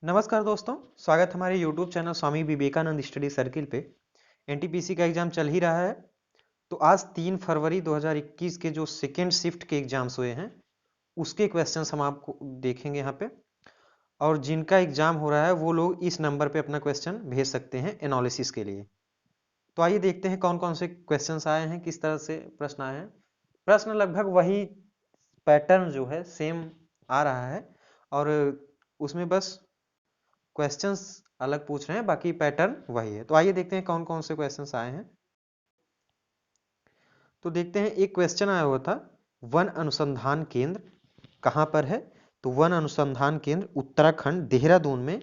नमस्कार दोस्तों, स्वागत है हमारे YouTube channel Swami Vivekananda study circle पे। एनटीपीसी का एग्जाम चल ही रहा है। तो आज 3 फरवरी 2021 के जो सेकेंड शिफ्ट के एग्जाम्स हुए हैं उसके क्वेश्चंस हम आपको देखेंगे यहाँ पे। और जिनका एग्जाम हो रहा है वो लोग इस नंबर पे अपना क्वेश्चन भेज सकते हैं एनालिसिस के लिए। तो आइए देखते हैं कौन कौन से क्वेश्चंस आए हैं, किस तरह से प्रश्न आए हैं। प्रश्न लगभग वही पैटर्न जो है सेम आ रहा है और उसमें बस क्वेश्चंस अलग पूछ रहे हैं, बाकी पैटर्न वही है। तो आइए देखते हैं कौन कौन से क्वेश्चंस आए हैं। तो देखते हैं, एक क्वेश्चन आया हुआ था, वन अनुसंधान केंद्र कहाँ पर है। तो वन अनुसंधान केंद्र उत्तराखंड देहरादून में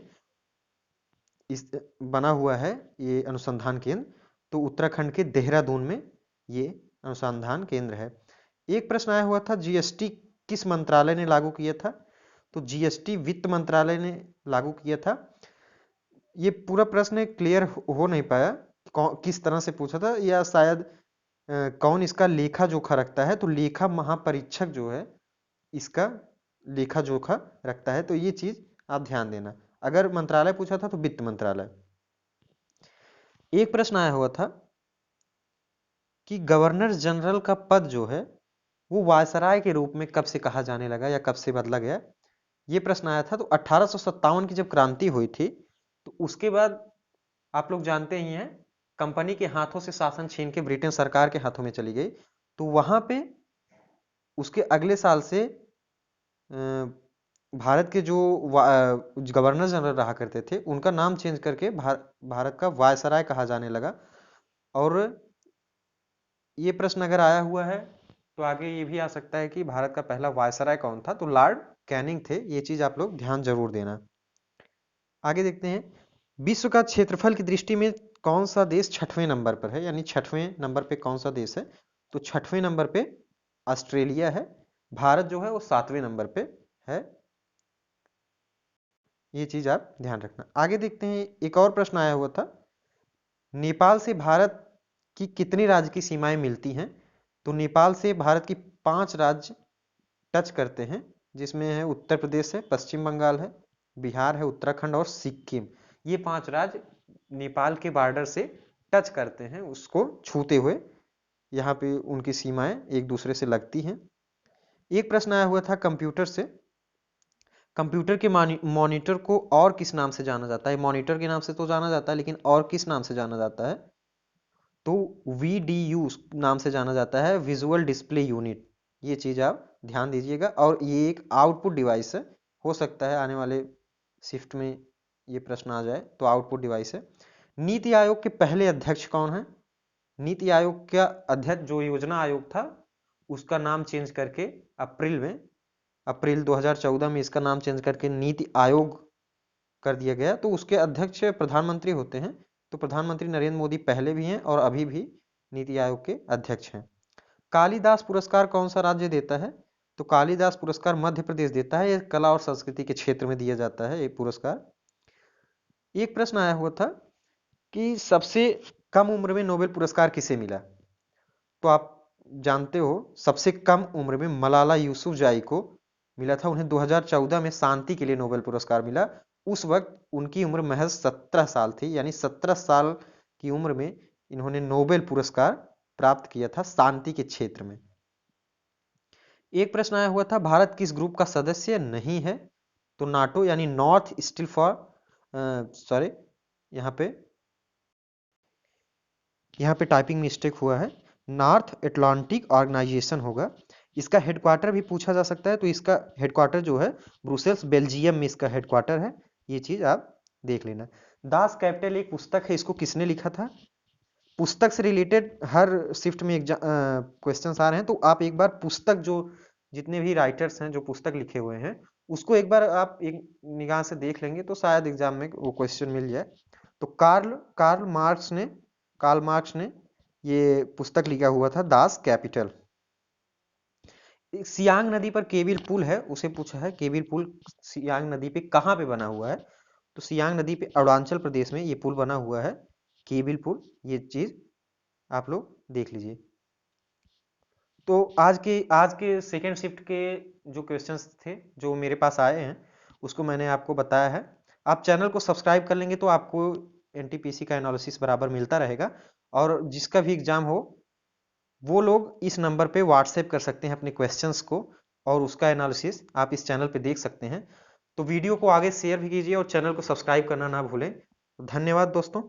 इस बना हुआ है ये अनुसंधान केंद्र। तो उत्तराखंड के देहरादून में ये अनुसंधान केंद्र है। एक प्रश्न आया हुआ था, जीएसटी किस मंत्रालय ने लागू किया था। तो जीएसटी वित्त मंत्रालय ने लागू किया था। ये पूरा प्रश्न क्लियर हो नहीं पाया किस तरह से पूछा था, या शायद कौन इसका लेखा जोखा रखता है। तो लेखा महापरीक्षक जो है इसका लेखा जोखा रखता है। तो ये चीज आप ध्यान देना। अगर मंत्रालय पूछा था तो वित्त मंत्रालय। एक प्रश्न आया हुआ था कि गवर्नर जनरल का पद जो है वो वायसराय के रूप में कब से कहा जाने लगा या कब से बदला गया। ये प्रश्न आया था। तो 1857 की जब क्रांति हुई थी तो उसके बाद आप लोग जानते ही हैं, कंपनी के हाथों से शासन छीन के ब्रिटेन सरकार के हाथों में चली गई। तो वहां पे उसके अगले साल से भारत के जो गवर्नर जनरल रहा करते थे उनका नाम चेंज करके भारत का वायसराय कहा जाने लगा। और ये प्रश्न अगर आया हुआ है तो आगे ये भी आ सकता है कि भारत का पहला वायसराय कौन था। तो लॉर्ड कैनिंग थे। ये चीज आप लोग ध्यान जरूर देना। आगे देखते हैं, विश्व का क्षेत्रफल की दृष्टि में कौन सा देश 6वें नंबर पर है, यानी 6वें नंबर पे कौन सा देश है। तो 6वें नंबर पे ऑस्ट्रेलिया है। भारत जो है वो 7वें नंबर पे है। ये चीज आप ध्यान रखना। आगे देखते हैं, एक और प्रश्न आया हुआ था, नेपाल से भारत की कितनी राज्य की सीमाएं मिलती हैं। तो नेपाल से भारत की 5 राज्य टच करते हैं, जिसमें है उत्तर प्रदेश है, पश्चिम बंगाल है, बिहार है, उत्तराखंड और सिक्किम। ये 5 राज्य नेपाल के बॉर्डर से टच करते हैं, उसको छूते हुए यहाँ पे उनकी सीमाएं एक दूसरे से लगती हैं। एक प्रश्न आया हुआ था कंप्यूटर से, कंप्यूटर के मॉनिटर को और किस नाम से जाना जाता है। मॉनिटर के नाम से तो जाना जाता है, लेकिन और किस नाम से जाना जाता है। तो VDU नाम से जाना जाता है, विजुअल डिस्प्ले यूनिट। ये चीज आप ध्यान दीजिएगा। और ये एक आउटपुट डिवाइस है, हो सकता है आने वाले शिफ्ट में ये प्रश्न आ जाए। तो आउटपुट डिवाइस है। नीति आयोग के पहले अध्यक्ष कौन है। नीति आयोग का अध्यक्ष जो योजना आयोग था उसका नाम चेंज करके अप्रैल 2014 में इसका नाम चेंज करके नीति आयोग कर दिया गया। तो उसके अध्यक्ष प्रधानमंत्री होते हैं। तो प्रधानमंत्री नरेंद्र मोदी पहले भी हैं और अभी भी नीति आयोग के अध्यक्ष हैं। कालिदास पुरस्कार कौन सा राज्य देता है। तो कालिदास पुरस्कार मध्य प्रदेश देता है। यह कला और संस्कृति के क्षेत्र में दिया जाता है ये पुरस्कार। एक प्रश्न आया हुआ था कि सबसे कम उम्र में नोबेल पुरस्कार किसे मिला। तो आप जानते हो सबसे कम उम्र में मलाला यूसुफजाई को मिला था। उन्हें 2014 में शांति के लिए नोबेल पुरस्कार मिला। उस वक्त उनकी उम्र महज 17 साल थी, यानी 17 साल की उम्र में इन्होंने नोबेल पुरस्कार प्राप्त किया था शांति के क्षेत्र में। एक प्रश्न आया हुआ था, भारत किस ग्रुप का सदस्य नहीं है। तो नाटो यानी नॉर्थ स्टील फॉर सॉरी यहाँ पे टाइपिंग मिस्टेक हुआ है, नॉर्थ अटलांटिक ऑर्गेनाइजेशन होगा। इसका हेडक्वार्टर भी पूछा जा सकता है। तो इसका हेडक्वार्टर जो है ब्रुसेल्स बेल्जियम में इसका हेडक्वार्टर है। ये चीज आप देख लेना। दास कैपिटल एक पुस्तक है, इसको किसने लिखा था। पुस्तक से रिलेटेड हर शिफ्ट में क्वेश्चंस आ रहे हैं। तो आप एक बार पुस्तक, जो जितने भी राइटर्स हैं जो पुस्तक लिखे हुए हैं उसको एक बार आप एक निगाह से देख लेंगे तो शायद एग्जाम में वो क्वेश्चन मिल जाए। तो कार्ल मार्क्स ने ये पुस्तक लिखा हुआ था, दास कैपिटल। सियांग नदी पर केबिल पुल है, उसे पूछा है केबिल पुल सियांग नदी पे कहाँ पे बना हुआ है। तो सियांग नदी पे अरुणाचल प्रदेश में ये पुल बना हुआ है, केबिल पुल। ये चीज आप लोग देख लीजिए। तो आज के सेकेंड शिफ्ट के जो क्वेश्चंस थे जो मेरे पास आए हैं उसको मैंने आपको बताया है। आप चैनल को सब्सक्राइब कर लेंगे तो आपको एनटीपीसी का एनालिसिस बराबर मिलता रहेगा। और जिसका भी एग्जाम हो वो लोग इस नंबर पे व्हाट्सएप कर सकते हैं अपने क्वेश्चंस को, और उसका एनालिसिस आप इस चैनल पे देख सकते हैं। तो वीडियो को आगे शेयर भी कीजिए और चैनल को सब्सक्राइब करना ना भूलें। धन्यवाद दोस्तों।